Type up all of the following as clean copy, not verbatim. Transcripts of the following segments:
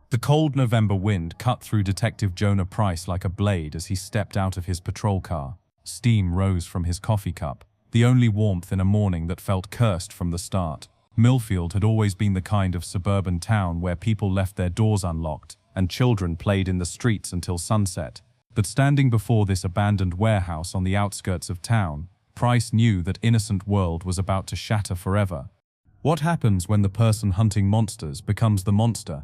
The cold November wind cut through Detective Jonah Price like a blade as he stepped out of his patrol car. Steam rose from his coffee cup, the only warmth in a morning that felt cursed from the start. Millfield had always been the kind of suburban town where people left their doors unlocked and children played in the streets until sunset. But standing before this abandoned warehouse on the outskirts of town, Price knew that innocent world was about to shatter forever. What happens when the person hunting monsters becomes the monster?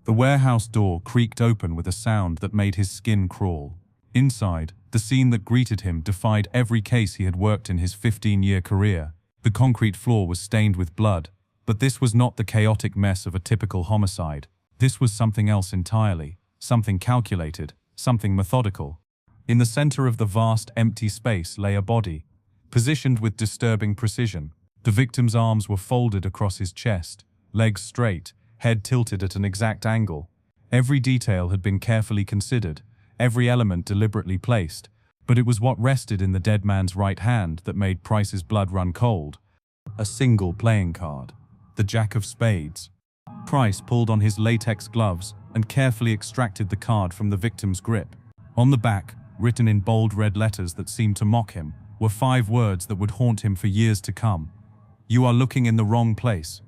The warehouse door creaked open with a sound that made his skin crawl. Inside, the scene that greeted him defied every case he had worked in his 15-year career. The concrete floor was stained with blood, but this was not the chaotic mess of a typical homicide. This was something else entirely, something calculated, something methodical. In the center of the vast, empty space lay a body, positioned with disturbing precision. The victim's arms were folded across his chest, legs straight, head tilted at an exact angle. Every detail had been carefully considered, every element deliberately placed, but it was what rested in the dead man's right hand that made Price's blood run cold. A single playing card, the Jack of Spades. Price pulled on his latex gloves and carefully extracted the card from the victim's grip. On the back, written in bold red letters that seemed to mock him, were 5 words that would haunt him for years to come. "You are looking in the wrong place."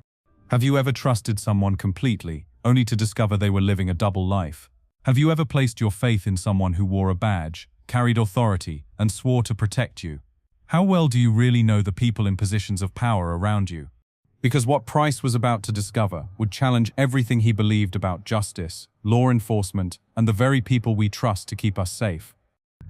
Have you ever trusted someone completely, only to discover they were living a double life? Have you ever placed your faith in someone who wore a badge, carried authority, and swore to protect you? How well do you really know the people in positions of power around you? Because what Price was about to discover would challenge everything he believed about justice, law enforcement, and the very people we trust to keep us safe.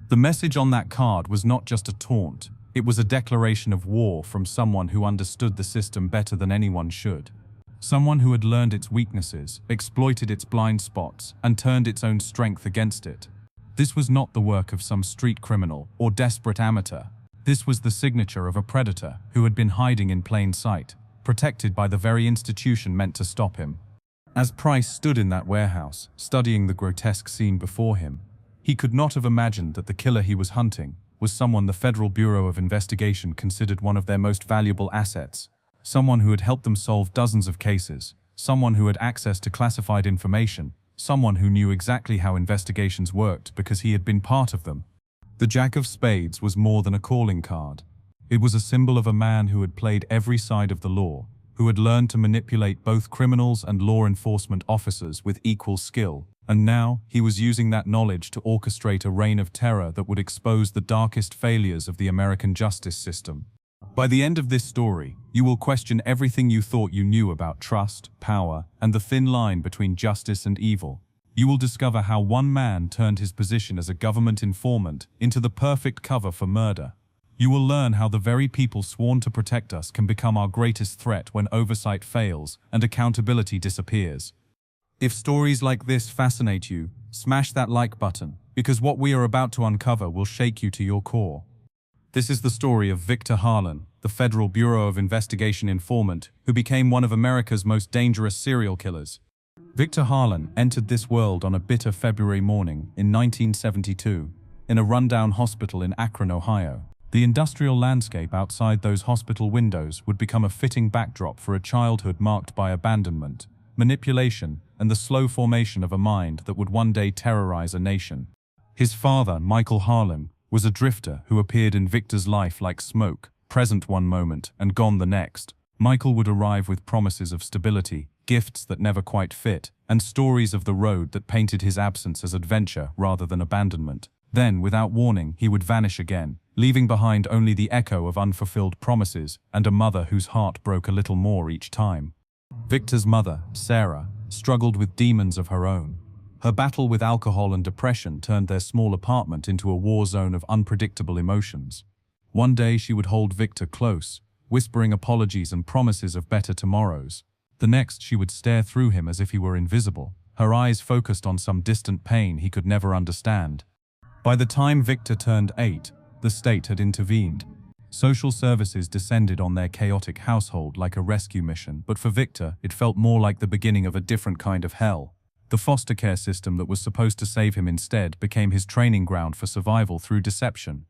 The message on that card was not just a taunt, it was a declaration of war from someone who understood the system better than anyone should. Someone who had learned its weaknesses, exploited its blind spots, and turned its own strength against it. This was not the work of some street criminal or desperate amateur. This was the signature of a predator who had been hiding in plain sight, protected by the very institution meant to stop him. As Price stood in that warehouse, studying the grotesque scene before him, he could not have imagined that the killer he was hunting was someone the Federal Bureau of Investigation considered one of their most valuable assets. Someone who had helped them solve dozens of cases, someone who had access to classified information, someone who knew exactly how investigations worked because he had been part of them. The Jack of Spades was more than a calling card. It was a symbol of a man who had played every side of the law, who had learned to manipulate both criminals and law enforcement officers with equal skill, and now he was using that knowledge to orchestrate a reign of terror that would expose the darkest failures of the American justice system. By the end of this story, you will question everything you thought you knew about trust, power, and the thin line between justice and evil. You will discover how one man turned his position as a government informant into the perfect cover for murder. You will learn how the very people sworn to protect us can become our greatest threat when oversight fails and accountability disappears. If stories like this fascinate you, smash that like button, because what we are about to uncover will shake you to your core. This is the story of Victor Harlan, the Federal Bureau of Investigation informant who became one of America's most dangerous serial killers. Victor Harlan entered this world on a bitter February morning in 1972 in a rundown hospital in Akron, Ohio. The industrial landscape outside those hospital windows would become a fitting backdrop for a childhood marked by abandonment, manipulation, and the slow formation of a mind that would one day terrorize a nation. His father, Michael Harlan, was a drifter who appeared in Victor's life like smoke, present one moment and gone the next. Michael would arrive with promises of stability, gifts that never quite fit, and stories of the road that painted his absence as adventure rather than abandonment. Then, without warning, he would vanish again, leaving behind only the echo of unfulfilled promises and a mother whose heart broke a little more each time. Victor's mother, Sarah, struggled with demons of her own. Her battle with alcohol and depression turned their small apartment into a war zone of unpredictable emotions. One day she would hold Victor close, whispering apologies and promises of better tomorrows. The next she would stare through him as if he were invisible, her eyes focused on some distant pain he could never understand. By the time Victor turned 8, the state had intervened. Social services descended on their chaotic household like a rescue mission, but for Victor, it felt more like the beginning of a different kind of hell. The foster care system that was supposed to save him instead became his training ground for survival through deception.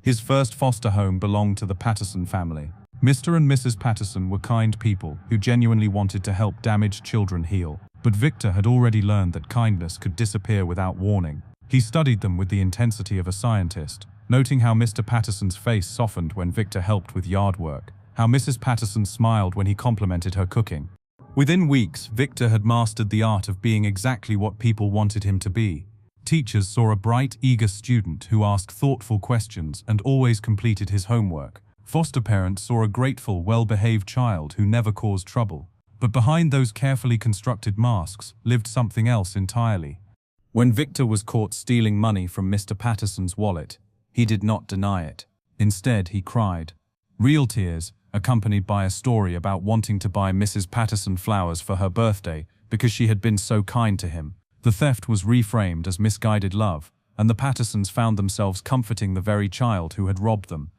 His first foster home belonged to the Patterson family. Mr. and Mrs. Patterson were kind people who genuinely wanted to help damaged children heal. But Victor had already learned that kindness could disappear without warning. He studied them with the intensity of a scientist, noting how Mr. Patterson's face softened when Victor helped with yard work, how Mrs. Patterson smiled when he complimented her cooking. Within weeks, Victor had mastered the art of being exactly what people wanted him to be. Teachers saw a bright, eager student who asked thoughtful questions and always completed his homework. Foster parents saw a grateful, well-behaved child who never caused trouble. But behind those carefully constructed masks lived something else entirely. When Victor was caught stealing money from Mr. Patterson's wallet, he did not deny it. Instead, he cried. Real tears, accompanied by a story about wanting to buy Mrs. Patterson flowers for her birthday because she had been so kind to him. The theft was reframed as misguided love, and the Pattersons found themselves comforting the very child who had robbed them.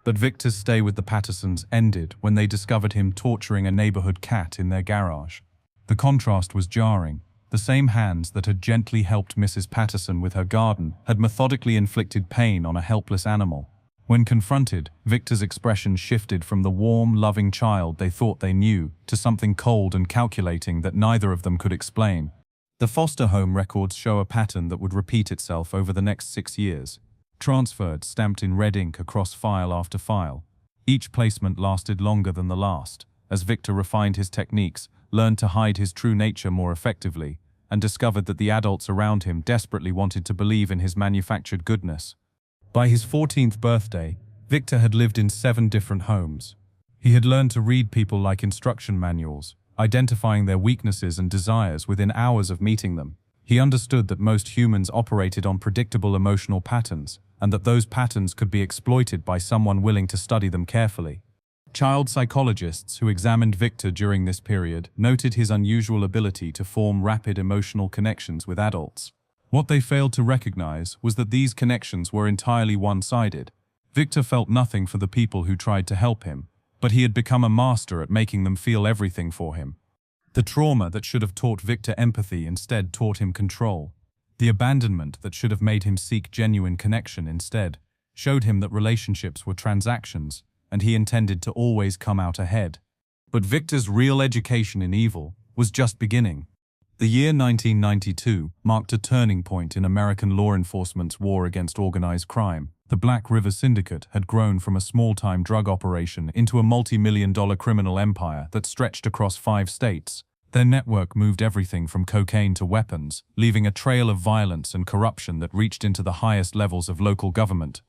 But Victor's stay with the Pattersons ended when they discovered him torturing a neighborhood cat in their garage. The contrast was jarring. The same hands that had gently helped Mrs. Patterson with her garden had methodically inflicted pain on a helpless animal. When confronted, Victor's expression shifted from the warm, loving child they thought they knew to something cold and calculating that neither of them could explain. The foster home records show a pattern that would repeat itself over the next 6 years. Transferred, stamped in red ink across file after file. Each placement lasted longer than the last, as Victor refined his techniques, learned to hide his true nature more effectively, and discovered that the adults around him desperately wanted to believe in his manufactured goodness. By his 14th birthday, Victor had lived in 7 different homes. He had learned to read people like instruction manuals, identifying their weaknesses and desires within hours of meeting them. He understood that most humans operated on predictable emotional patterns, and that those patterns could be exploited by someone willing to study them carefully. Child psychologists who examined Victor during this period noted his unusual ability to form rapid emotional connections with adults. What they failed to recognize was that these connections were entirely one-sided. Victor felt nothing for the people who tried to help him, but he had become a master at making them feel everything for him. The trauma that should have taught Victor empathy instead taught him control. The abandonment that should have made him seek genuine connection instead showed him that relationships were transactions, and he intended to always come out ahead. But Victor's real education in evil was just beginning. The year 1992 marked a turning point in American law enforcement's war against organized crime. The Black River Syndicate had grown from a small-time drug operation into a multi-million-dollar criminal empire that stretched across 5 states. Their network moved everything from cocaine to weapons, leaving a trail of violence and corruption that reached into the highest levels of local government.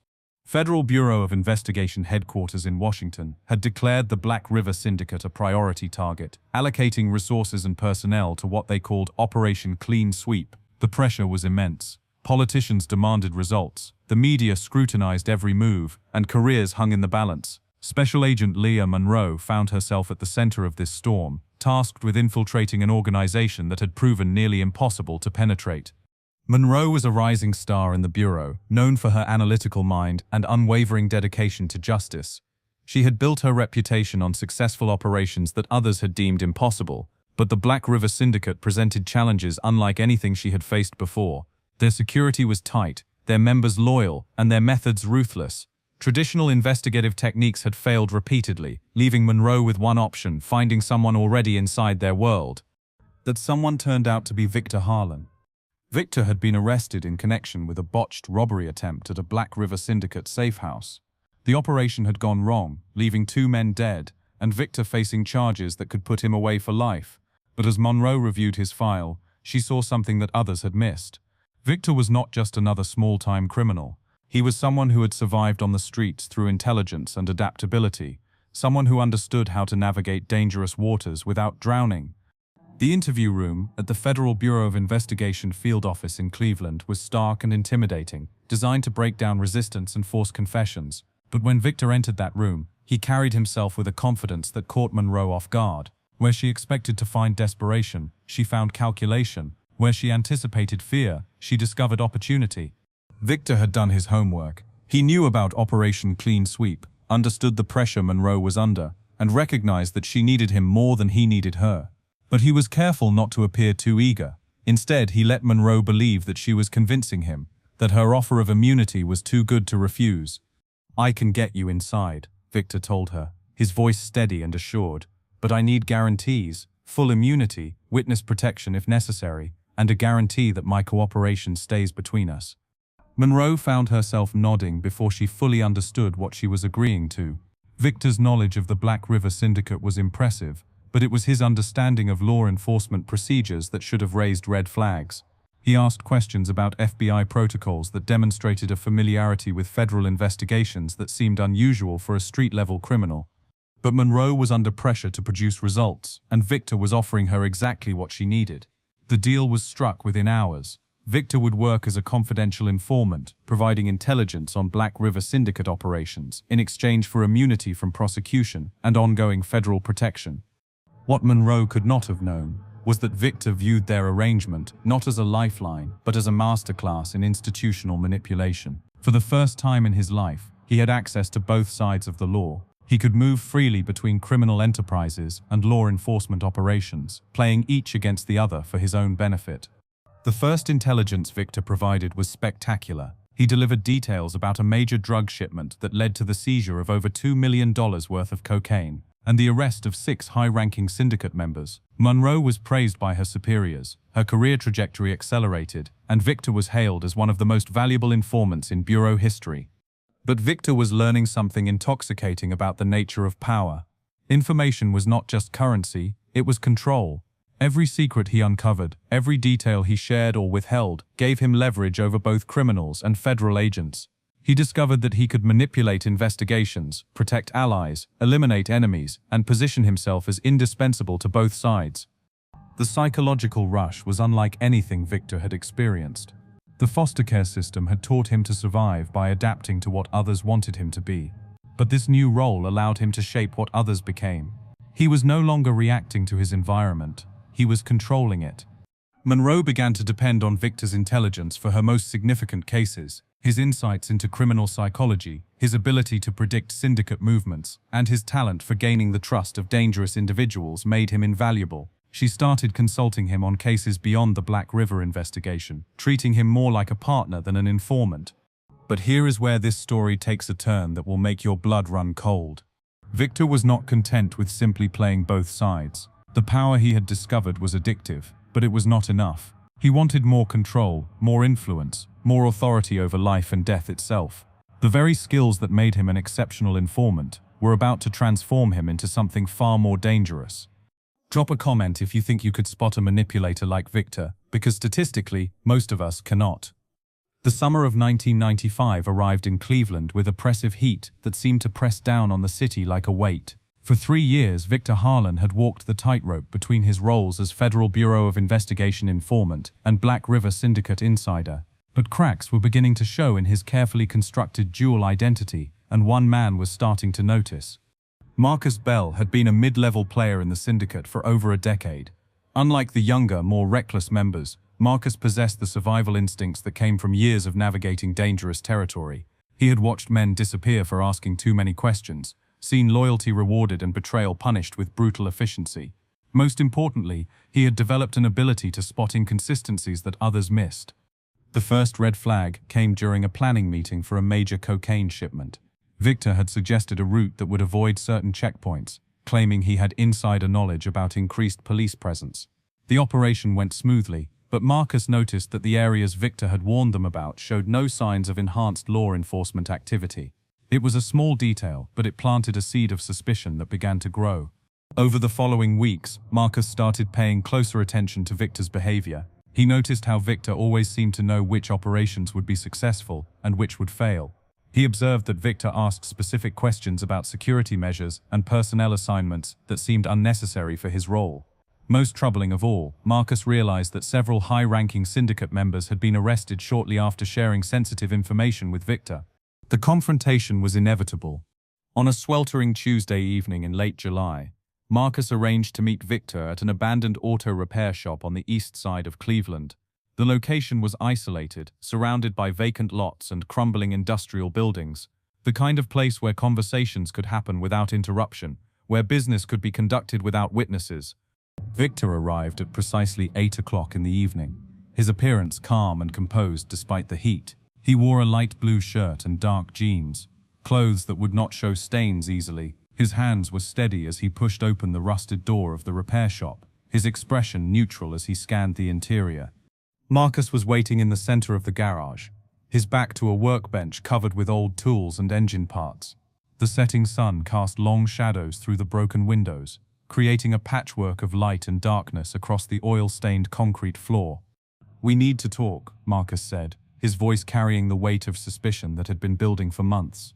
Federal Bureau of Investigation headquarters in Washington had declared the Black River Syndicate a priority target, allocating resources and personnel to what they called Operation Clean Sweep. The pressure was immense. Politicians demanded results, the media scrutinized every move, and careers hung in the balance. Special Agent Leah Monroe found herself at the center of this storm, tasked with infiltrating an organization that had proven nearly impossible to penetrate. Monroe was a rising star in the Bureau, known for her analytical mind and unwavering dedication to justice. She had built her reputation on successful operations that others had deemed impossible, but the Black River Syndicate presented challenges unlike anything she had faced before. Their security was tight, their members loyal, and their methods ruthless. Traditional investigative techniques had failed repeatedly, leaving Monroe with one option: finding someone already inside their world. That someone turned out to be Victor Harlan. Victor had been arrested in connection with a botched robbery attempt at a Black River Syndicate safe house. The operation had gone wrong, leaving 2 men dead, and Victor facing charges that could put him away for life. But as Monroe reviewed his file, she saw something that others had missed. Victor was not just another small-time criminal. He was someone who had survived on the streets through intelligence and adaptability, someone who understood how to navigate dangerous waters without drowning. The interview room at the Federal Bureau of Investigation field office in Cleveland was stark and intimidating, designed to break down resistance and force confessions. But when Victor entered that room, he carried himself with a confidence that caught Monroe off guard. Where she expected to find desperation, she found calculation. Where she anticipated fear, she discovered opportunity. Victor had done his homework. He knew about Operation Clean Sweep, understood the pressure Monroe was under, and recognized that she needed him more than he needed her. But he was careful not to appear too eager. Instead, he let Monroe believe that she was convincing him, that her offer of immunity was too good to refuse. "I can get you inside," Victor told her, his voice steady and assured. "But I need guarantees. full immunity, witness protection if necessary, and a guarantee that my cooperation stays between us. Monroe found herself nodding before she fully understood what she was agreeing to. Victor's knowledge of the Black River Syndicate was impressive, but it was his understanding of law enforcement procedures that should have raised red flags. He asked questions about FBI protocols that demonstrated a familiarity with federal investigations that seemed unusual for a street-level criminal. But Monroe was under pressure to produce results, and Victor was offering her exactly what she needed. The deal was struck within hours. Victor would work as a confidential informant, providing intelligence on Black River Syndicate operations in exchange for immunity from prosecution and ongoing federal protection. What Monroe could not have known was that Victor viewed their arrangement not as a lifeline, but as a masterclass in institutional manipulation. For the first time in his life, he had access to both sides of the law. He could move freely between criminal enterprises and law enforcement operations, playing each against the other for his own benefit. The first intelligence Victor provided was spectacular. He delivered details about a major drug shipment that led to the seizure of over $2 million worth of cocaine and the arrest of 6 high-ranking syndicate members. Monroe was praised by her superiors, her career trajectory accelerated, and Victor was hailed as one of the most valuable informants in Bureau history. But Victor was learning something intoxicating about the nature of power. Information was not just currency, it was control. Every secret he uncovered, every detail he shared or withheld, gave him leverage over both criminals and federal agents. He discovered that he could manipulate investigations, protect allies, eliminate enemies, and position himself as indispensable to both sides. The psychological rush was unlike anything Victor had experienced. The foster care system had taught him to survive by adapting to what others wanted him to be. But this new role allowed him to shape what others became. He was no longer reacting to his environment. He was controlling it. Monroe began to depend on Victor's intelligence for her most significant cases. His insights into criminal psychology, his ability to predict syndicate movements, and his talent for gaining the trust of dangerous individuals made him invaluable. She started consulting him on cases beyond the Black River investigation, treating him more like a partner than an informant. But here is where this story takes a turn that will make your blood run cold. Victor was not content with simply playing both sides. The power he had discovered was addictive, but it was not enough. He wanted more control, more influence, more authority over life and death itself. The very skills that made him an exceptional informant were about to transform him into something far more dangerous. Drop a comment if you think you could spot a manipulator like Victor, because statistically, most of us cannot. The summer of 1995 arrived in Cleveland with oppressive heat that seemed to press down on the city like a weight. For 3 years, Victor Harlan had walked the tightrope between his roles as Federal Bureau of Investigation informant and Black River Syndicate insider. But cracks were beginning to show in his carefully constructed dual identity, and one man was starting to notice. Marcus Bell had been a mid-level player in the syndicate for over a decade. Unlike the younger, more reckless members, Marcus possessed the survival instincts that came from years of navigating dangerous territory. He had watched men disappear for asking too many questions, seen loyalty rewarded and betrayal punished with brutal efficiency. Most importantly, he had developed an ability to spot inconsistencies that others missed. The first red flag came during a planning meeting for a major cocaine shipment. Victor had suggested a route that would avoid certain checkpoints, claiming he had insider knowledge about increased police presence. The operation went smoothly, but Marcus noticed that the areas Victor had warned them about showed no signs of enhanced law enforcement activity. It was a small detail, but it planted a seed of suspicion that began to grow. Over the following weeks, Marcus started paying closer attention to Victor's behavior. He noticed how Victor always seemed to know which operations would be successful and which would fail. He observed that Victor asked specific questions about security measures and personnel assignments that seemed unnecessary for his role. Most troubling of all, Marcus realized that several high-ranking syndicate members had been arrested shortly after sharing sensitive information with Victor. The confrontation was inevitable. On a sweltering Tuesday evening in late July, Marcus arranged to meet Victor at an abandoned auto repair shop on the east side of Cleveland. The location was isolated, surrounded by vacant lots and crumbling industrial buildings, the kind of place where conversations could happen without interruption, where business could be conducted without witnesses. Victor arrived at precisely 8 o'clock in the evening, his appearance calm and composed despite the heat. He wore a light blue shirt and dark jeans, clothes that would not show stains easily. His hands were steady as he pushed open the rusted door of the repair shop, his expression neutral as he scanned the interior. Marcus was waiting in the center of the garage, his back to a workbench covered with old tools and engine parts. The setting sun cast long shadows through the broken windows, creating a patchwork of light and darkness across the oil-stained concrete floor. "We need to talk," Marcus said, his voice carrying the weight of suspicion that had been building for months.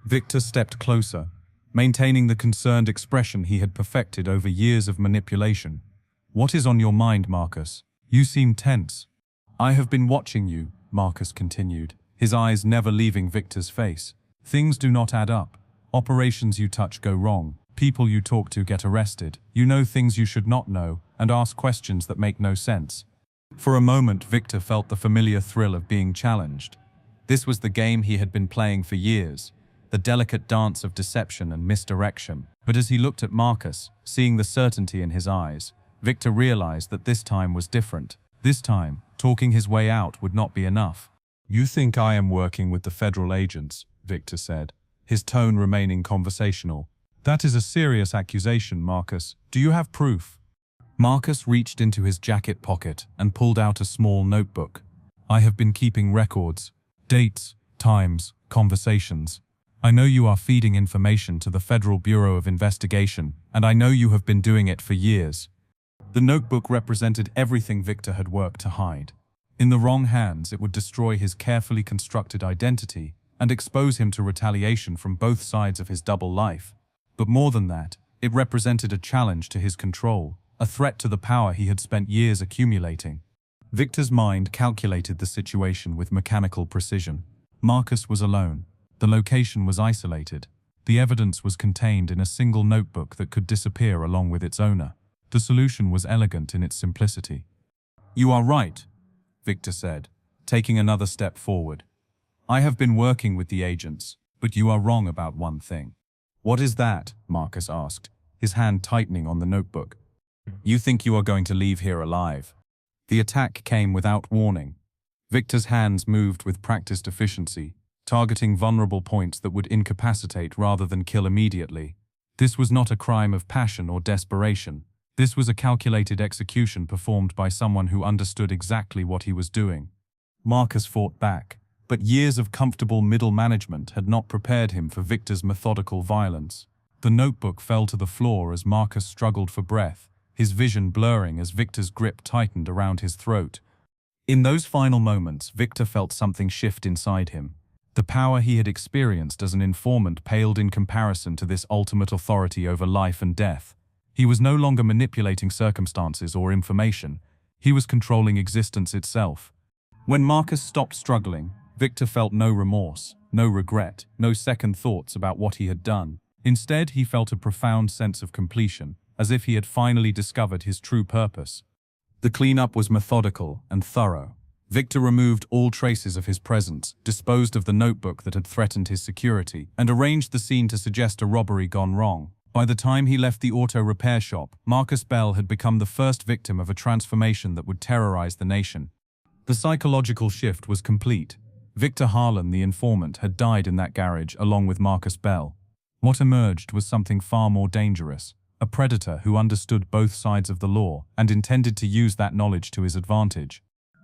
Victor stepped closer, maintaining the concerned expression he had perfected over years of manipulation. "What is on your mind, Marcus? You seem tense." "I have been watching you," Marcus continued, his eyes never leaving Victor's face. "Things do not add up. Operations you touch go wrong. People you talk to get arrested. You know things you should not know, and ask questions that make no sense." For a moment, Victor felt the familiar thrill of being challenged. This was the game he had been playing for years, the delicate dance of deception and misdirection. But as he looked at Marcus, seeing the certainty in his eyes, Victor realized that this time was different. This time, talking his way out would not be enough. "You think I am working with the federal agents," Victor said, his tone remaining conversational. "That is a serious accusation, Marcus. Do you have proof?" Marcus reached into his jacket pocket and pulled out a small notebook. "I have been keeping records, dates, times, conversations. I know you are feeding information to the Federal Bureau of Investigation, and I know you have been doing it for years." The notebook represented everything Victor had worked to hide. In the wrong hands, it would destroy his carefully constructed identity and expose him to retaliation from both sides of his double life. But more than that, it represented a challenge to his control, a threat to the power he had spent years accumulating. Victor's mind calculated the situation with mechanical precision. Marcus was alone. The location was isolated. The evidence was contained in a single notebook that could disappear along with its owner. The solution was elegant in its simplicity. "You are right," Victor said, taking another step forward. "I have been working with the agents, but you are wrong about one thing." "What is that?" Marcus asked, his hand tightening on the notebook. "You think you are going to leave here alive." The attack came without warning. Victor's hands moved with practiced efficiency, targeting vulnerable points that would incapacitate rather than kill immediately. This was not a crime of passion or desperation. This was a calculated execution performed by someone who understood exactly what he was doing. Marcus fought back, but years of comfortable middle management had not prepared him for Victor's methodical violence. The notebook fell to the floor as Marcus struggled for breath, his vision blurring as Victor's grip tightened around his throat. In those final moments, Victor felt something shift inside him. The power he had experienced as an informant paled in comparison to this ultimate authority over life and death. He was no longer manipulating circumstances or information. He was controlling existence itself. When Marcus stopped struggling, Victor felt no remorse, no regret, no second thoughts about what he had done. Instead, he felt a profound sense of completion, as if he had finally discovered his true purpose. The cleanup was methodical and thorough. Victor removed all traces of his presence, disposed of the notebook that had threatened his security, and arranged the scene to suggest a robbery gone wrong. By the time he left the auto repair shop, Marcus Bell had become the first victim of a transformation that would terrorize the nation. The psychological shift was complete. Victor Harlan, the informant, had died in that garage along with Marcus Bell. What emerged was something far more dangerous, a predator who understood both sides of the law and intended to use that knowledge to his advantage.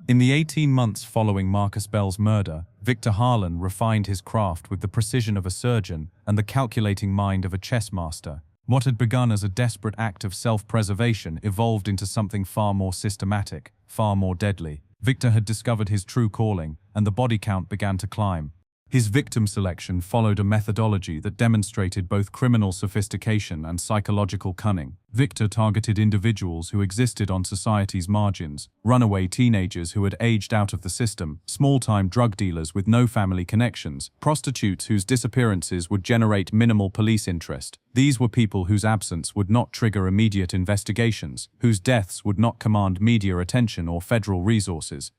In the 18 months following Marcus Bell's murder, Victor Harlan refined his craft with the precision of a surgeon and the calculating mind of a chess master. What had begun as a desperate act of self-preservation evolved into something far more systematic, far more deadly. Victor had discovered his true calling, and the body count began to climb. His victim selection followed a methodology that demonstrated both criminal sophistication and psychological cunning. Victor targeted individuals who existed on society's margins, runaway teenagers who had aged out of the system, small-time drug dealers with no family connections, prostitutes whose disappearances would generate minimal police interest. These were people whose absence would not trigger immediate investigations, whose deaths would not command media attention or federal resources.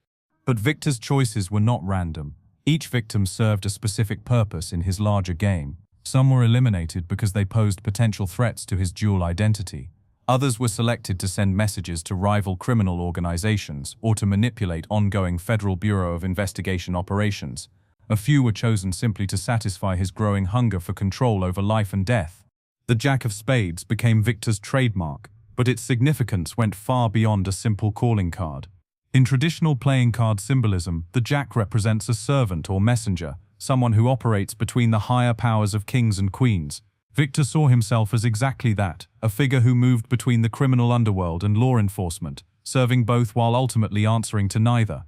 But Victor's choices were not random. Each victim served a specific purpose in his larger game. Some were eliminated because they posed potential threats to his dual identity. Others were selected to send messages to rival criminal organizations or to manipulate ongoing Federal Bureau of Investigation operations. A few were chosen simply to satisfy his growing hunger for control over life and death. The Jack of Spades became Victor's trademark, but its significance went far beyond a simple calling card. In traditional playing card symbolism, the jack represents a servant or messenger, someone who operates between the higher powers of kings and queens. Victor saw himself as exactly that, a figure who moved between the criminal underworld and law enforcement, serving both while ultimately answering to neither.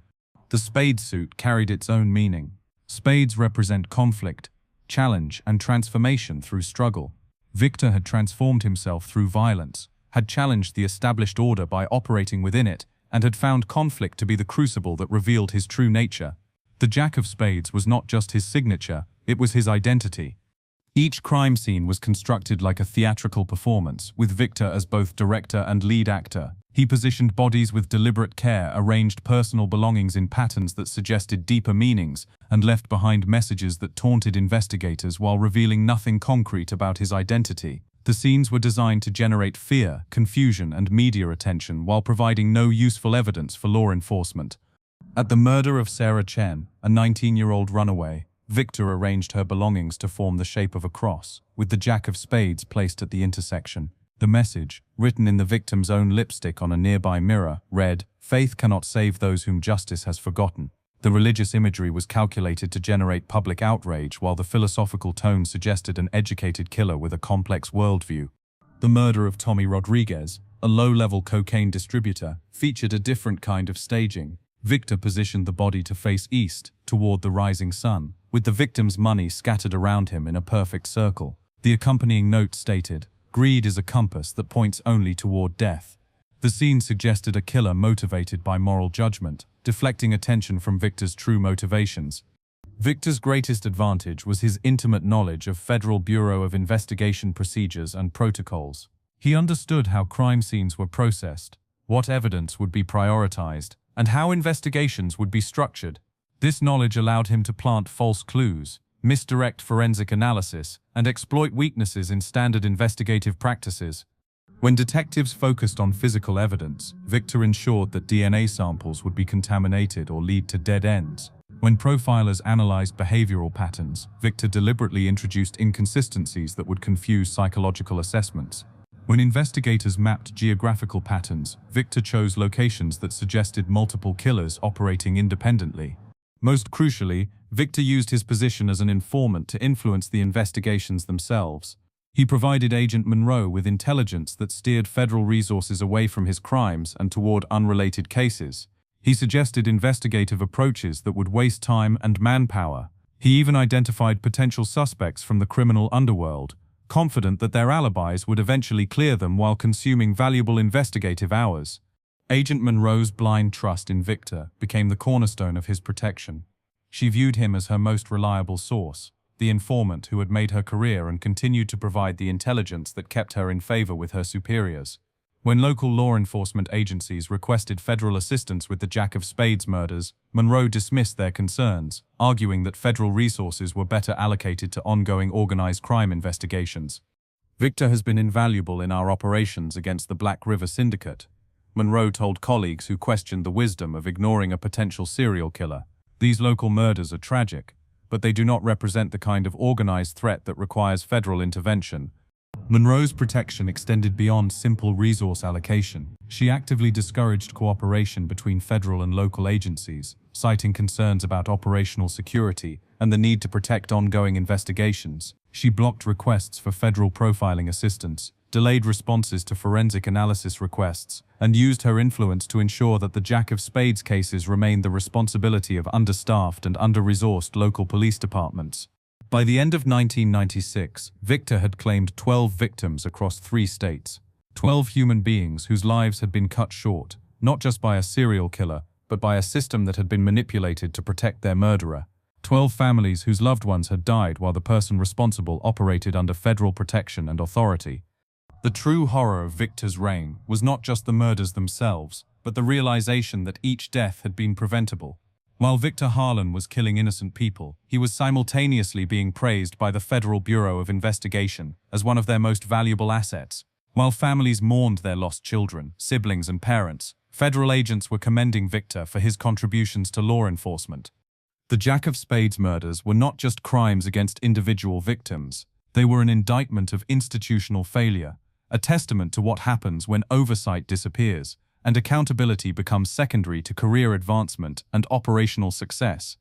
The spade suit carried its own meaning. Spades represent conflict, challenge, and transformation through struggle. Victor had transformed himself through violence, had challenged the established order by operating within it, and had found conflict to be the crucible that revealed his true nature. The Jack of Spades was not just his signature, it was his identity. Each crime scene was constructed like a theatrical performance, with Victor as both director and lead actor. He positioned bodies with deliberate care, arranged personal belongings in patterns that suggested deeper meanings, and left behind messages that taunted investigators while revealing nothing concrete about his identity. The scenes were designed to generate fear, confusion, and media attention while providing no useful evidence for law enforcement. At the murder of Sarah Chen, a 19-year-old runaway, Victor arranged her belongings to form the shape of a cross, with the Jack of Spades placed at the intersection. The message, written in the victim's own lipstick on a nearby mirror, read, "Faith cannot save those whom justice has forgotten." The religious imagery was calculated to generate public outrage, while the philosophical tone suggested an educated killer with a complex worldview. The murder of Tommy Rodriguez, a low-level cocaine distributor, featured a different kind of staging. Victor positioned the body to face east, toward the rising sun, with the victim's money scattered around him in a perfect circle. The accompanying note stated, "Greed is a compass that points only toward death." The scene suggested a killer motivated by moral judgment, deflecting attention from Victor's true motivations. Victor's greatest advantage was his intimate knowledge of Federal Bureau of Investigation procedures and protocols. He understood how crime scenes were processed, what evidence would be prioritized, and how investigations would be structured. This knowledge allowed him to plant false clues, misdirect forensic analysis, and exploit weaknesses in standard investigative practices. When detectives focused on physical evidence, Victor ensured that DNA samples would be contaminated or lead to dead ends. When profilers analyzed behavioral patterns, Victor deliberately introduced inconsistencies that would confuse psychological assessments. When investigators mapped geographical patterns, Victor chose locations that suggested multiple killers operating independently. Most crucially, Victor used his position as an informant to influence the investigations themselves. He provided Agent Monroe with intelligence that steered federal resources away from his crimes and toward unrelated cases. He suggested investigative approaches that would waste time and manpower. He even identified potential suspects from the criminal underworld, confident that their alibis would eventually clear them while consuming valuable investigative hours. Agent Monroe's blind trust in Victor became the cornerstone of his protection. She viewed him as her most reliable source, the informant who had made her career and continued to provide the intelligence that kept her in favor with her superiors. When local law enforcement agencies requested federal assistance with the Jack of Spades murders, Monroe dismissed their concerns, arguing that federal resources were better allocated to ongoing organized crime investigations. "Victor has been invaluable in our operations against the Black River Syndicate," Monroe told colleagues who questioned the wisdom of ignoring a potential serial killer. "These local murders are tragic, but they do not represent the kind of organized threat that requires federal intervention." Monroe's protection extended beyond simple resource allocation. She actively discouraged cooperation between federal and local agencies, citing concerns about operational security and the need to protect ongoing investigations. She blocked requests for federal profiling assistance, delayed responses to forensic analysis requests, and used her influence to ensure that the Jack of Spades cases remained the responsibility of understaffed and under-resourced local police departments. By the end of 1996, Victor had claimed 12 victims across 3 states. 12 human beings whose lives had been cut short, not just by a serial killer, but by a system that had been manipulated to protect their murderer. 12 families whose loved ones had died while the person responsible operated under federal protection and authority. The true horror of Victor's reign was not just the murders themselves, but the realization that each death had been preventable. While Victor Harlan was killing innocent people, he was simultaneously being praised by the Federal Bureau of Investigation as one of their most valuable assets. While families mourned their lost children, siblings, and parents, federal agents were commending Victor for his contributions to law enforcement. The Jack of Spades murders were not just crimes against individual victims. They were an indictment of institutional failure, a testament to what happens when oversight disappears and accountability becomes secondary to career advancement and operational success.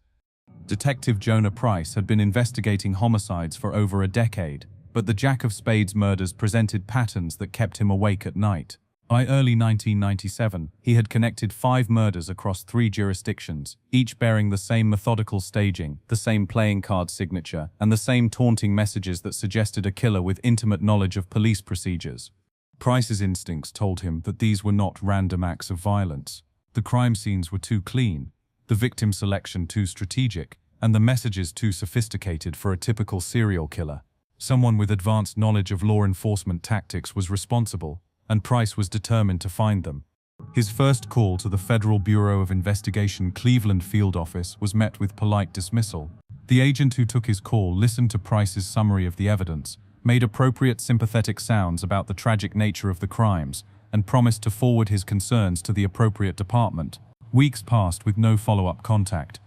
Detective Jonah Price had been investigating homicides for over a decade, but the Jack of Spades murders presented patterns that kept him awake at night. By early 1997, he had connected 5 murders across 3 jurisdictions, each bearing the same methodical staging, the same playing card signature, and the same taunting messages that suggested a killer with intimate knowledge of police procedures. Price's instincts told him that these were not random acts of violence. The crime scenes were too clean, the victim selection too strategic, and the messages too sophisticated for a typical serial killer. Someone with advanced knowledge of law enforcement tactics was responsible, and Price was determined to find them. His first call to the Federal Bureau of Investigation Cleveland field office was met with polite dismissal. The agent who took his call listened to Price's summary of the evidence, made appropriate sympathetic sounds about the tragic nature of the crimes, and promised to forward his concerns to the appropriate department. Weeks passed with no follow-up contact.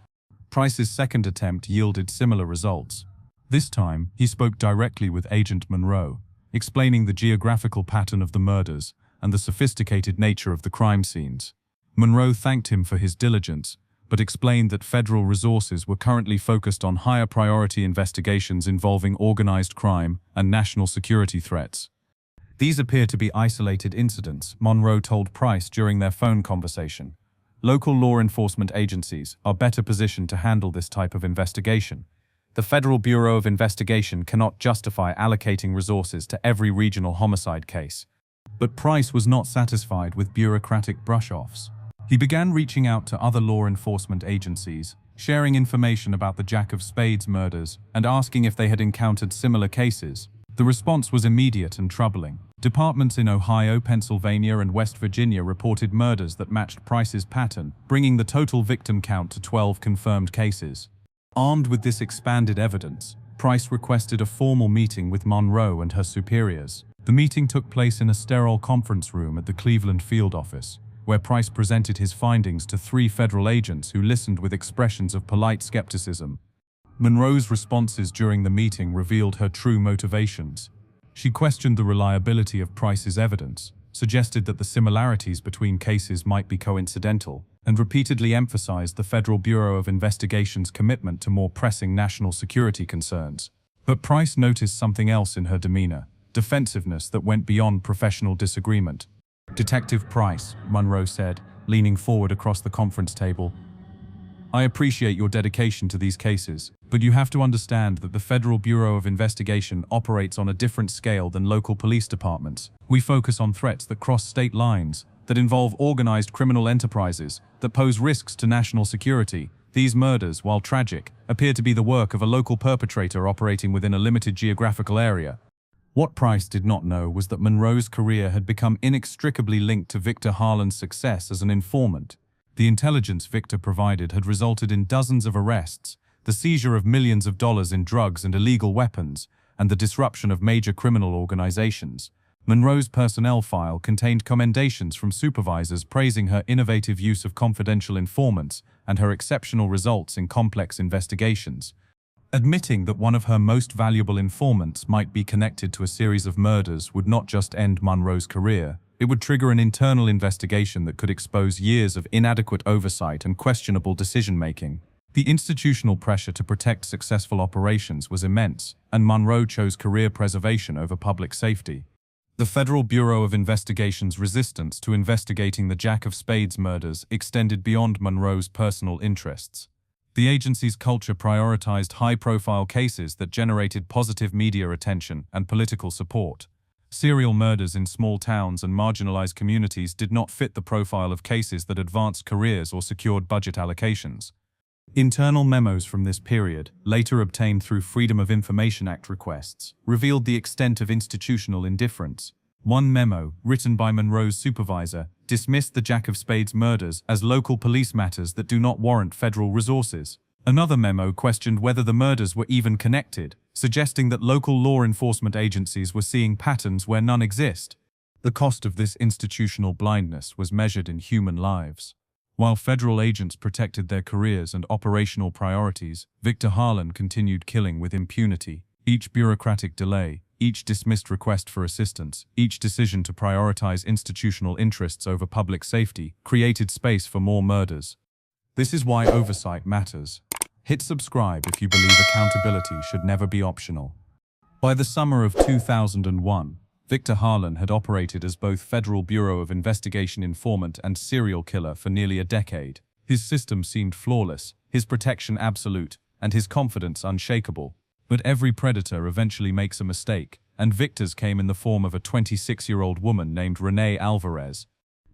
Price's second attempt yielded similar results. This time, he spoke directly with Agent Monroe, explaining the geographical pattern of the murders and the sophisticated nature of the crime scenes. Monroe thanked him for his diligence, but explained that federal resources were currently focused on higher priority investigations involving organized crime and national security threats. These appear to be isolated incidents, Monroe told Price during their phone conversation. Local law enforcement agencies are better positioned to handle this type of investigation. The Federal Bureau of Investigation cannot justify allocating resources to every regional homicide case. But Price was not satisfied with bureaucratic brush-offs. He began reaching out to other law enforcement agencies, sharing information about the Jack of Spades murders and asking if they had encountered similar cases. The response was immediate and troubling. Departments in Ohio, Pennsylvania, and West Virginia reported murders that matched Price's pattern, bringing the total victim count to 12 confirmed cases. Armed with this expanded evidence, Price requested a formal meeting with Monroe and her superiors. The meeting took place in a sterile conference room at the Cleveland field office, where Price presented his findings to 3 federal agents who listened with expressions of polite skepticism. Monroe's responses during the meeting revealed her true motivations. She questioned the reliability of Price's evidence, suggested that the similarities between cases might be coincidental, and repeatedly emphasized the Federal Bureau of Investigation's commitment to more pressing national security concerns. But Price noticed something else in her demeanor, defensiveness that went beyond professional disagreement. "Detective Price," Monroe said, leaning forward across the conference table, "I appreciate your dedication to these cases, but you have to understand that the Federal Bureau of Investigation operates on a different scale than local police departments. We focus on threats that cross state lines, that involve organized criminal enterprises, that pose risks to national security. These murders, while tragic, appear to be the work of a local perpetrator operating within a limited geographical area." What Price did not know was that Monroe's career had become inextricably linked to Victor Harlan's success as an informant. The intelligence Victor provided had resulted in dozens of arrests, the seizure of millions of dollars in drugs and illegal weapons, and the disruption of major criminal organizations. Monroe's personnel file contained commendations from supervisors praising her innovative use of confidential informants and her exceptional results in complex investigations. Admitting that one of her most valuable informants might be connected to a series of murders would not just end Monroe's career, it would trigger an internal investigation that could expose years of inadequate oversight and questionable decision-making. The institutional pressure to protect successful operations was immense, and Monroe chose career preservation over public safety. The Federal Bureau of Investigation's resistance to investigating the Jack of Spades murders extended beyond Monroe's personal interests. The agency's culture prioritized high-profile cases that generated positive media attention and political support. Serial murders in small towns and marginalized communities did not fit the profile of cases that advanced careers or secured budget allocations. Internal memos from this period, later obtained through Freedom of Information Act requests, revealed the extent of institutional indifference. One memo, written by Monroe's supervisor, dismissed the Jack of Spades murders as local police matters that do not warrant federal resources. Another memo questioned whether the murders were even connected, suggesting that local law enforcement agencies were seeing patterns where none exist. The cost of this institutional blindness was measured in human lives. While federal agents protected their careers and operational priorities, Victor Harlan continued killing with impunity. Each bureaucratic delay, each dismissed request for assistance, each decision to prioritize institutional interests over public safety created space for more murders. This is why oversight matters. Hit subscribe if you believe accountability should never be optional. By the summer of 2001, Victor Harlan had operated as both Federal Bureau of Investigation informant and serial killer for nearly a decade. His system seemed flawless, his protection absolute, and his confidence unshakable. But every predator eventually makes a mistake, and Victor's came in the form of a 26-year-old woman named Renee Alvarez.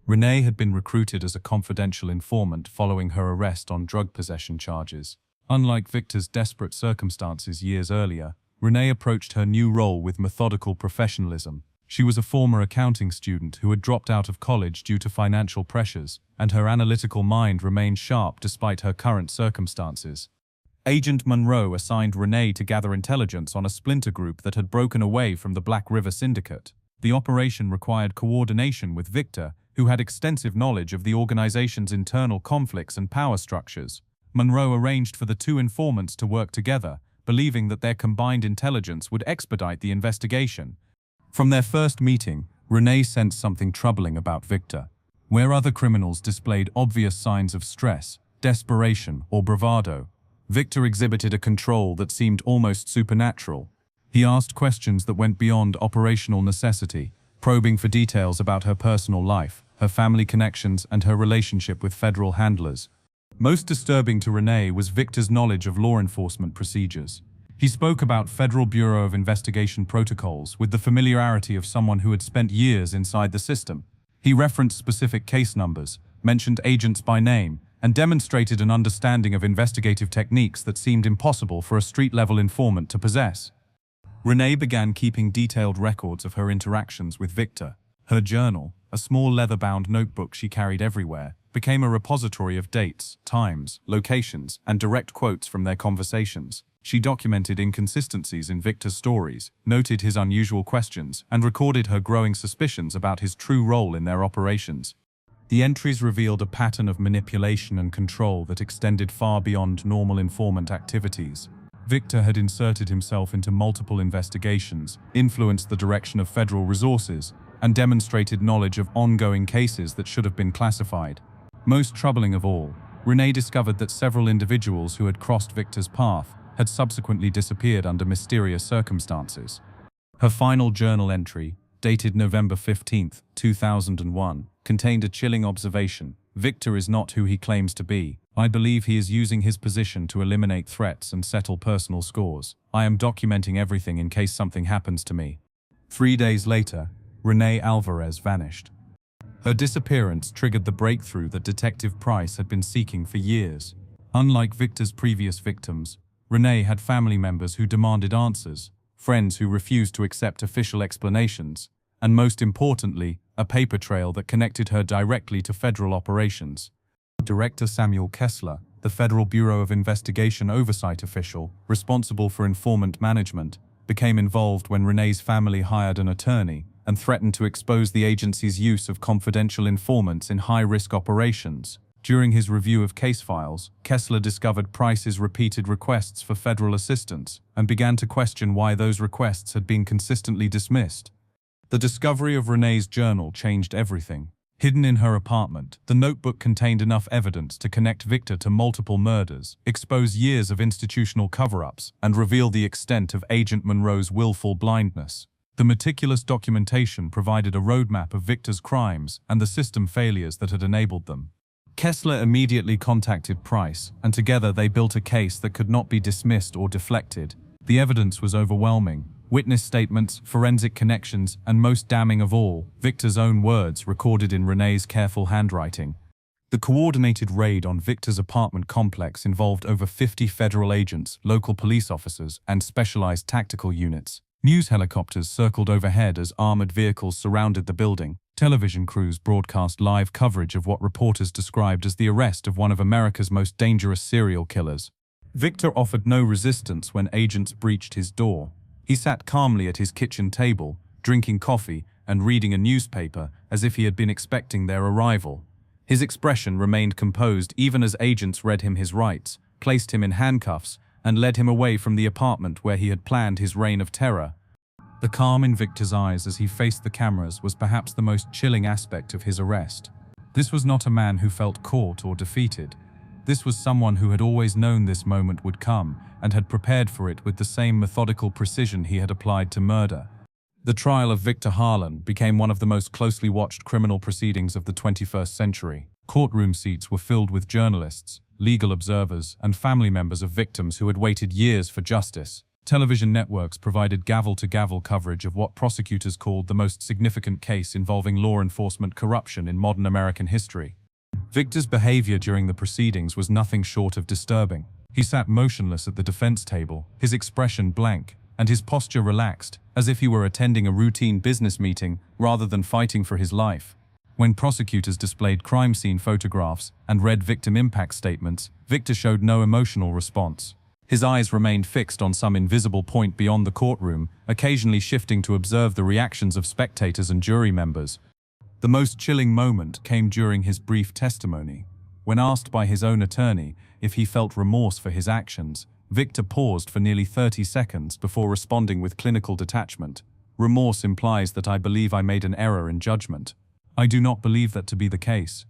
Renee had been recruited as a confidential informant following her arrest on drug possession charges. Unlike Victor's desperate circumstances years earlier, Renee approached her new role with methodical professionalism. She was a former accounting student who had dropped out of college due to financial pressures, and her analytical mind remained sharp despite her current circumstances. Agent Monroe assigned Renee to gather intelligence on a splinter group that had broken away from the Black River Syndicate. The operation required coordination with Victor, who had extensive knowledge of the organization's internal conflicts and power structures. Monroe arranged for the two informants to work together, believing that their combined intelligence would expedite the investigation. From their first meeting, Renee sensed something troubling about Victor. Where other criminals displayed obvious signs of stress, desperation, or bravado, Victor exhibited a control that seemed almost supernatural. He asked questions that went beyond operational necessity, probing for details about her personal life, her family connections, and her relationship with federal handlers. Most disturbing to Renee was Victor's knowledge of law enforcement procedures. He spoke about Federal Bureau of Investigation protocols with the familiarity of someone who had spent years inside the system. He referenced specific case numbers, mentioned agents by name, and demonstrated an understanding of investigative techniques that seemed impossible for a street-level informant to possess. Renee began keeping detailed records of her interactions with Victor. Her journal, a small leather-bound notebook she carried everywhere, became a repository of dates, times, locations, and direct quotes from their conversations. She documented inconsistencies in Victor's stories, noted his unusual questions, and recorded her growing suspicions about his true role in their operations. The entries revealed a pattern of manipulation and control that extended far beyond normal informant activities. Victor had inserted himself into multiple investigations, influenced the direction of federal resources, and demonstrated knowledge of ongoing cases that should have been classified. Most troubling of all, Renee discovered that several individuals who had crossed Victor's path had subsequently disappeared under mysterious circumstances. Her final journal entry, dated November 15, 2001, contained a chilling observation. Victor is not who he claims to be. I believe he is using his position to eliminate threats and settle personal scores. I am documenting everything in case something happens to me. 3 days later, Renee Alvarez vanished. Her disappearance triggered the breakthrough that Detective Price had been seeking for years. Unlike Victor's previous victims, Renee had family members who demanded answers, friends who refused to accept official explanations, and most importantly, a paper trail that connected her directly to federal operations. Director Samuel Kessler, the Federal Bureau of Investigation oversight official responsible for informant management, became involved when Renee's family hired an attorney and threatened to expose the agency's use of confidential informants in high-risk operations. During his review of case files, Kessler discovered Price's repeated requests for federal assistance and began to question why those requests had been consistently dismissed. The discovery of Renee's journal changed everything. Hidden in her apartment, the notebook contained enough evidence to connect Victor to multiple murders, expose years of institutional cover-ups, and reveal the extent of Agent Monroe's willful blindness. The meticulous documentation provided a roadmap of Victor's crimes and the system failures that had enabled them. Kessler immediately contacted Price, and together they built a case that could not be dismissed or deflected. The evidence was overwhelming. Witness statements, forensic connections, and most damning of all, Victor's own words recorded in Renee's careful handwriting. The coordinated raid on Victor's apartment complex involved over 50 federal agents, local police officers, and specialized tactical units. News helicopters circled overhead as armored vehicles surrounded the building. Television crews broadcast live coverage of what reporters described as the arrest of one of America's most dangerous serial killers. Victor offered no resistance when agents breached his door. He sat calmly at his kitchen table, drinking coffee and reading a newspaper as if he had been expecting their arrival. His expression remained composed even as agents read him his rights, placed him in handcuffs, and led him away from the apartment where he had planned his reign of terror. The calm in Victor's eyes as he faced the cameras was perhaps the most chilling aspect of his arrest. This was not a man who felt caught or defeated. This was someone who had always known this moment would come and had prepared for it with the same methodical precision he had applied to murder. The trial of Victor Harlan became one of the most closely watched criminal proceedings of the 21st century. Courtroom seats were filled with journalists, legal observers, and family members of victims who had waited years for justice. Television networks provided gavel-to-gavel coverage of what prosecutors called the most significant case involving law enforcement corruption in modern American history. Victor's behavior during the proceedings was nothing short of disturbing. He sat motionless at the defense table, his expression blank, and his posture relaxed, as if he were attending a routine business meeting rather than fighting for his life. When prosecutors displayed crime scene photographs and read victim impact statements, Victor showed no emotional response. His eyes remained fixed on some invisible point beyond the courtroom, occasionally shifting to observe the reactions of spectators and jury members. The most chilling moment came during his brief testimony. When asked by his own attorney if he felt remorse for his actions, Victor paused for nearly 30 seconds before responding with clinical detachment. "Remorse implies that I believe I made an error in judgment. I do not believe that to be the case."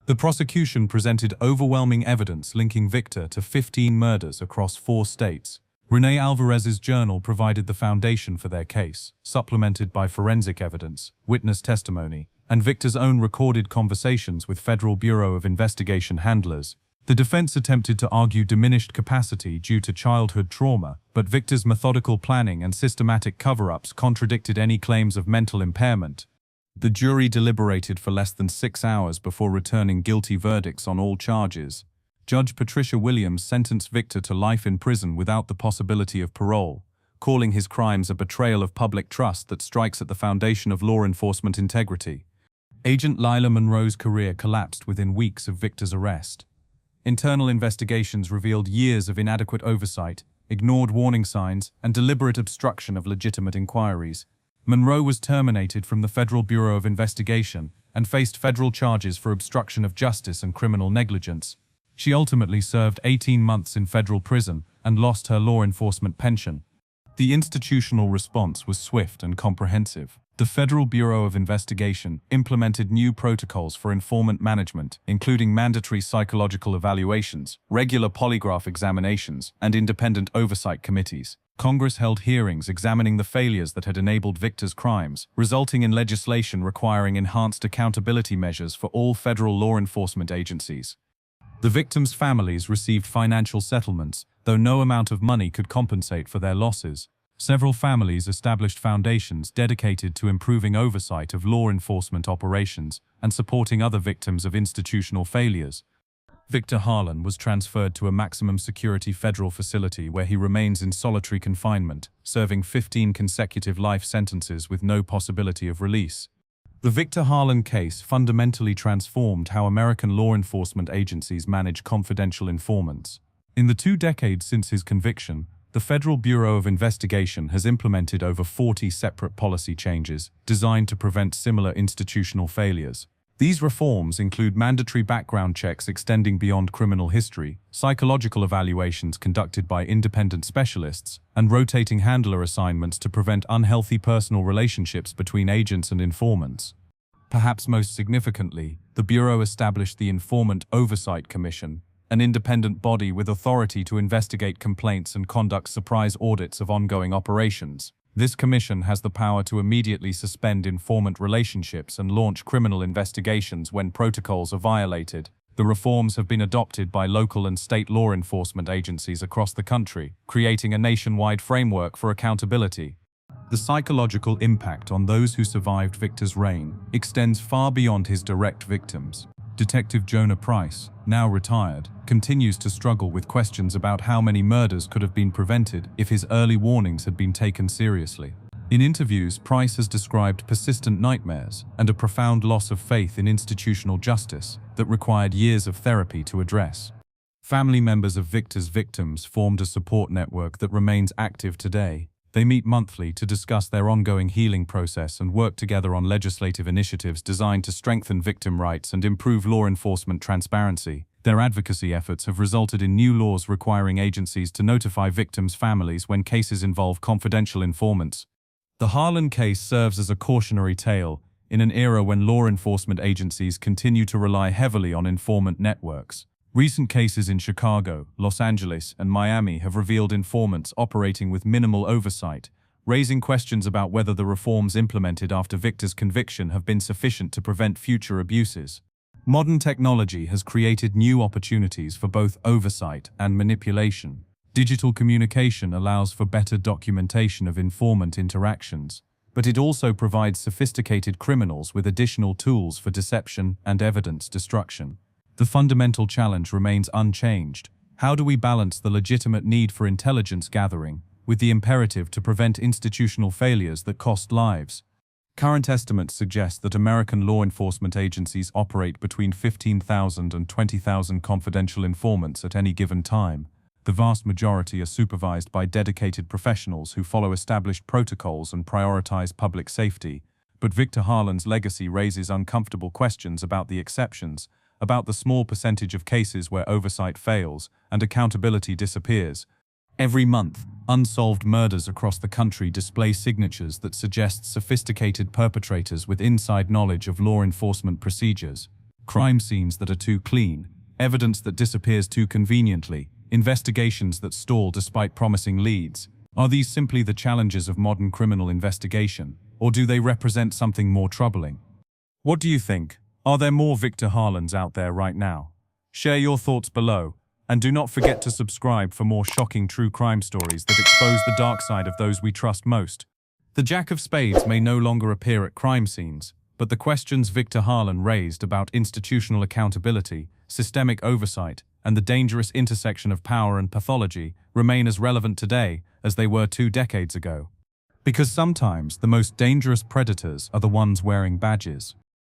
The prosecution presented overwhelming evidence linking Victor to 15 murders across 4 states. Renee Alvarez's journal provided the foundation for their case, supplemented by forensic evidence, witness testimony, and Victor's own recorded conversations with Federal Bureau of Investigation handlers. The defense attempted to argue diminished capacity due to childhood trauma, but Victor's methodical planning and systematic cover-ups contradicted any claims of mental impairment. The jury deliberated for less than 6 hours before returning guilty verdicts on all charges. Judge Patricia Williams sentenced Victor to life in prison without the possibility of parole, calling his crimes a betrayal of public trust that strikes at the foundation of law enforcement integrity. Agent Lila Monroe's career collapsed within weeks of Victor's arrest. Internal investigations revealed years of inadequate oversight, ignored warning signs, and deliberate obstruction of legitimate inquiries. Monroe was terminated from the Federal Bureau of Investigation and faced federal charges for obstruction of justice and criminal negligence. She ultimately served 18 months in federal prison and lost her law enforcement pension. The institutional response was swift and comprehensive. The Federal Bureau of Investigation implemented new protocols for informant management, including mandatory psychological evaluations, regular polygraph examinations, and independent oversight committees. Congress held hearings examining the failures that had enabled Victor's crimes, resulting in legislation requiring enhanced accountability measures for all federal law enforcement agencies. The victims' families received financial settlements, though no amount of money could compensate for their losses. Several families established foundations dedicated to improving oversight of law enforcement operations and supporting other victims of institutional failures. Victor Harlan was transferred to a maximum security federal facility where he remains in solitary confinement, serving 15 consecutive life sentences with no possibility of release. The Victor Harlan case fundamentally transformed how American law enforcement agencies manage confidential informants. In the 2 decades since his conviction, the Federal Bureau of Investigation has implemented over 40 separate policy changes designed to prevent similar institutional failures. These reforms include mandatory background checks extending beyond criminal history, psychological evaluations conducted by independent specialists, and rotating handler assignments to prevent unhealthy personal relationships between agents and informants. Perhaps most significantly, the Bureau established the Informant Oversight Commission, an independent body with authority to investigate complaints and conduct surprise audits of ongoing operations. This commission has the power to immediately suspend informant relationships and launch criminal investigations when protocols are violated. The reforms have been adopted by local and state law enforcement agencies across the country, creating a nationwide framework for accountability. The psychological impact on those who survived Victor's reign extends far beyond his direct victims. Detective Jonah Price, now retired, continues to struggle with questions about how many murders could have been prevented if his early warnings had been taken seriously. In interviews, Price has described persistent nightmares and a profound loss of faith in institutional justice that required years of therapy to address. Family members of Victor's victims formed a support network that remains active today. They meet monthly to discuss their ongoing healing process and work together on legislative initiatives designed to strengthen victim rights and improve law enforcement transparency. Their advocacy efforts have resulted in new laws requiring agencies to notify victims' families when cases involve confidential informants. The Harlan case serves as a cautionary tale in an era when law enforcement agencies continue to rely heavily on informant networks. Recent cases in Chicago, Los Angeles, and Miami have revealed informants operating with minimal oversight, raising questions about whether the reforms implemented after Victor's conviction have been sufficient to prevent future abuses. Modern technology has created new opportunities for both oversight and manipulation. Digital communication allows for better documentation of informant interactions, but it also provides sophisticated criminals with additional tools for deception and evidence destruction. The fundamental challenge remains unchanged. How do we balance the legitimate need for intelligence gathering with the imperative to prevent institutional failures that cost lives? Current estimates suggest that American law enforcement agencies operate between 15,000 and 20,000 confidential informants at any given time. The vast majority are supervised by dedicated professionals who follow established protocols and prioritize public safety. But Victor Harlan's legacy raises uncomfortable questions about the exceptions, about the small percentage of cases where oversight fails and accountability disappears. Every month, unsolved murders across the country display signatures that suggest sophisticated perpetrators with inside knowledge of law enforcement procedures. Crime scenes that are too clean, evidence that disappears too conveniently, investigations that stall despite promising leads. Are these simply the challenges of modern criminal investigation, or do they represent something more troubling? What do you think? Are there more Victor Harlans out there right now? Share your thoughts below, and do not forget to subscribe for more shocking true crime stories that expose the dark side of those we trust most. The Jack of Spades may no longer appear at crime scenes, but the questions Victor Harlan raised about institutional accountability, systemic oversight, and the dangerous intersection of power and pathology remain as relevant today as they were 2 decades ago. Because sometimes the most dangerous predators are the ones wearing badges.